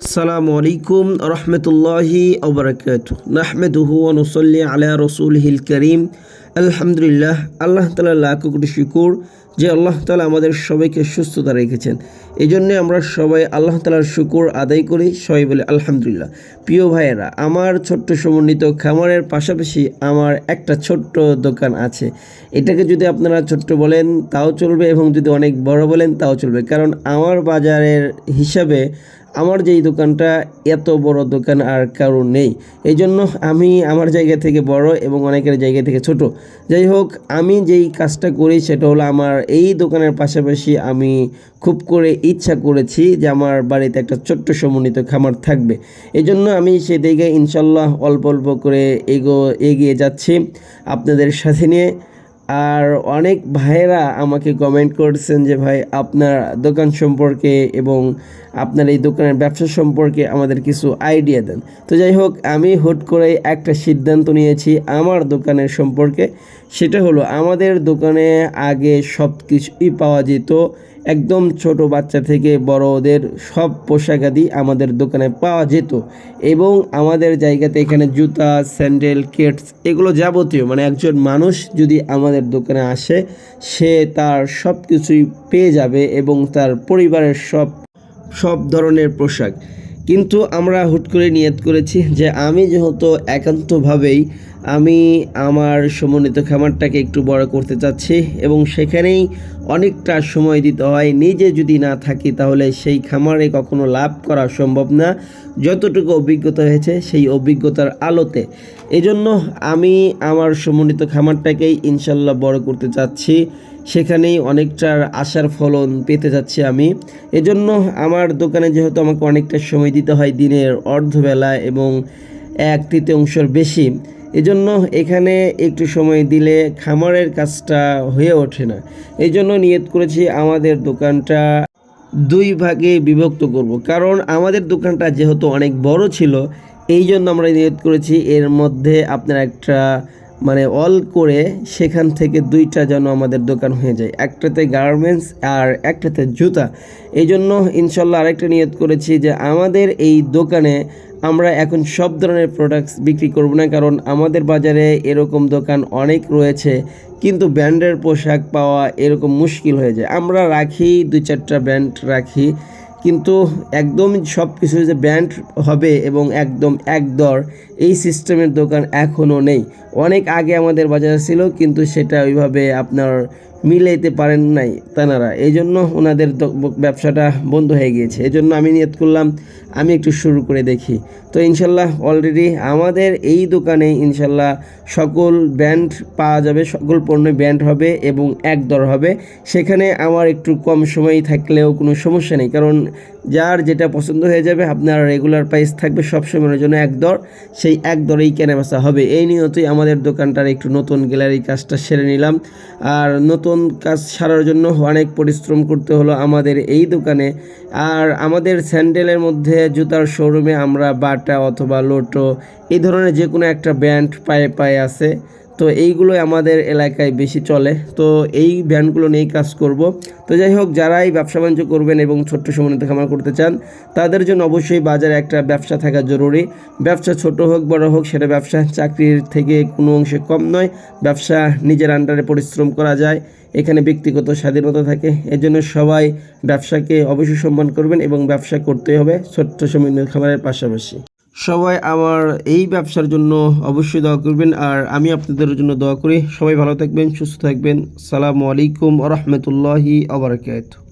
আসসালামু আলাইকুম রহমতুল্লাহি ওবরাকাতু নাহমেদুহু ওয়া নুসাল্লি আলা রাসূলিহিল কারীম। আলহামদুলিল্লাহ, আল্লাহ তাআলা লাখ কোটি শুকর যে আল্লাহ তাআলা আমাদের সবাইকে সুস্থতা রেখেছেন। এই জন্যে আমরা সবাই আল্লাহ তাআলার শুকর আদায় করি, সবাই বলে আলহামদুলিল্লাহ। প্রিয় ভাইয়েরা, আমার ছোট্ট সমন্বিত খামারের পাশাপাশি আমার একটা ছোট্ট দোকান আছে। এটাকে যদি আপনারা ছোট্ট বলেন তাও চলবে, এবং যদি অনেক বড় বলেন তাও চলবে, কারণ আমার বাজারের হিসাবে আমার যেই দোকানটা এত বড় দোকান আর কারো নেই। এই জন্য আমি আমার জায়গা থেকে বড় এবং অনেকের জায়গা থেকে ছোট। যাই হোক, আমি যেই কাজটা করি সেটা হলো আমার এই দোকানের পাশাপাশি আমি খুব করে ইচ্ছা করেছি যে আমার বাড়িতে একটা ছোট্ট সমন্বিত খামার থাকবে। এই জন্য আমি সেদিকে ইনশাল্লাহ অল্প অল্প করে এগিয়ে যাচ্ছি আপনাদের সাথে নিয়ে। আর অনেক ভাইয়েরা আমাকে কমেন্ট করছেন যে ভাই, আপনার দোকান সম্পর্কে এবং আপনার এই দোকানের ব্যবসা সম্পর্কে আমাদের কিছু আইডিয়া দেন। তো যাই হোক, আমি হুট করে একটা সিদ্ধান্ত নিয়েছি আমার দোকানের সম্পর্কে। সেটা হলো, আমাদের দোকানে আগে সব কিছুই পাওয়া যেত, একদম ছোট বাচ্চা থেকে বড়দের সব পোশাকাদি আমাদের দোকানে পাওয়া যেত। এবং আমাদের জায়গাতে এখানে জুতা, স্যান্ডেল, কেটস এগুলো যাবতীয়, মানে একজন মানুষ যদি আমাদের দোকানে আসে সে তার সব কিছুই পেয়ে যাবে এবং তার পরিবারের সব ধরনের পোশাক। কিন্তু আমরা হুট করে নিয়ত করেছি যে আমি যেহেতু একান্তভাবেই আমি আমার সমন্বিত খামারটাকে একটু বড় করতে চাচ্ছি এবং সেখানেই অনেকটা সময় দিতে হয়। নিজে যদি না থাকি তাহলে সেই খামারে কখনো লাভ করা সম্ভব না, যতটুকু অভিজ্ঞতা হয়েছে সেই অভিজ্ঞতার আলোতে। এজন্য আমি আমার সমন্বিত খামারটাকেই ইনশাল্লাহ বড় করতে চাচ্ছি, সেখানেই অনেকটার আশার ফলন পেতে যাচ্ছি আমি। এজন্য আমার দোকানে যেহেতু আমাকে অনেকটা সময় দিতে হয়, দিনের অর্ধবেলা এবং 1/3 বেশি, এজন্য এখানে একটু সময় দিলে খামারের কাজটা হয়ে ওঠে না। এই জন্য নিয়ত করেছি আমাদের দোকানটা 2 ভাগে বিভক্ত করব, কারণ আমাদের দোকানটা যেহেতু অনেক বড় ছিল, এই জন্য আমরা নিয়ত করেছি এর মধ্যে আপনার একটা অল করে সেখান থেকে 2টা যেন আমাদের দোকান হয়ে যায়, একটাতে গার্মেন্টস আর একটাতে জুতা। এই জন্য ইনশাল্লাহ আরেকটা নিয়ত করেছি যে আমাদের এই দোকানে আমরা এখন সব ধরনের প্রোডাক্টস বিক্রি করব না, কারণ আমাদের বাজারে এরকম দোকান অনেক রয়েছে কিন্তু ব্র্যান্ডের পোশাক পাওয়া এরকম মুশকিল হয়ে যায়। আমরা রাখি 2-4টা ব্র্যান্ড রাখি, কিন্তু একদম সব কিছু যে ব্র্যান্ড হবে এবং একদম একদর এই সিস্টেমের দোকান এখনও নেই। অনেক আগে আমাদের বাজারে ছিল, কিন্তু সেটা ওইভাবে আপনার মিলাইতে পারেন নাই তানারা, এই জন্য ওনাদের ব্যবসাটা বন্ধ হয়ে গিয়েছে। এই জন্য আমি নিয়ত করলাম আমি একটু শুরু করে দেখি। তো ইনশাল্লাহ অলরেডি আমাদের এই দোকানে ইনশাল্লাহ সকল ব্র্যান্ড পাওয়া যাবে, সকল পণ্য ব্র্যান্ড হবে এবং এক দর হবে। সেখানে আমার একটু কম সময় থাকলেও কোনো সমস্যা নেই, কারণ যার যেটা পছন্দ হয়ে যাবে আপনার রেগুলার প্রাইস থাকবে সবসময়ের জন্য এক দর, সেই এক দরেই কেনাবেচা হবে। এই নিয়তই আমাদের দোকানটার একটু নতুন গ্যালারি কাজটা সেরে নিলাম। আর নতুন কাজ সারার জন্য অনেক পরিশ্রম করতে হলো আমাদের এই দোকানে। আর আমাদের স্যান্ডেলের মধ্যে জুতার শোরুমে আমরা বাটা অথবা লোটো এই ধরনের যে কোনো একটা ব্র্যান্ড পায়ে আছে, তো এইগুলোই আমাদের এলাকায় বেশি চলে। তো এই ব্র্যান্ডগুলো নিয়েই কাজ করব। তো যাই হোক, যারাই ব্যবসা বাণিজ্য করবেন এবং ছোট্ট সমন্বিত খামার করতে চান তাদের জন্য অবশ্যই বাজারে একটা ব্যবসা থাকা জরুরি। ব্যবসা ছোট হোক বড় হোক, সেটা ব্যবসা চাকরির থেকে কোনো অংশে কম নয়। ব্যবসা নিজের আন্ডারে পরিশ্রম করা যায়, এখানে ব্যক্তিগত স্বাধীনতা থাকে। এজন্য সবাই ব্যবসাকে অবশ্যই সম্মান করবেন এবং ব্যবসা করতে হবে ছোট্ট সমন্বিত খামারের পাশাপাশি। সবাই আমার এই ব্যবসার জন্য অবশ্যই দোয়া করবেন, আর আমি আপনাদের জন্য দোয়া করি। সবাই ভালো থাকবেন, সুস্থ থাকবেন। আসসালামু আলাইকুম ওয়া রাহমাতুল্লাহি ওয়া বারাকাতুহু।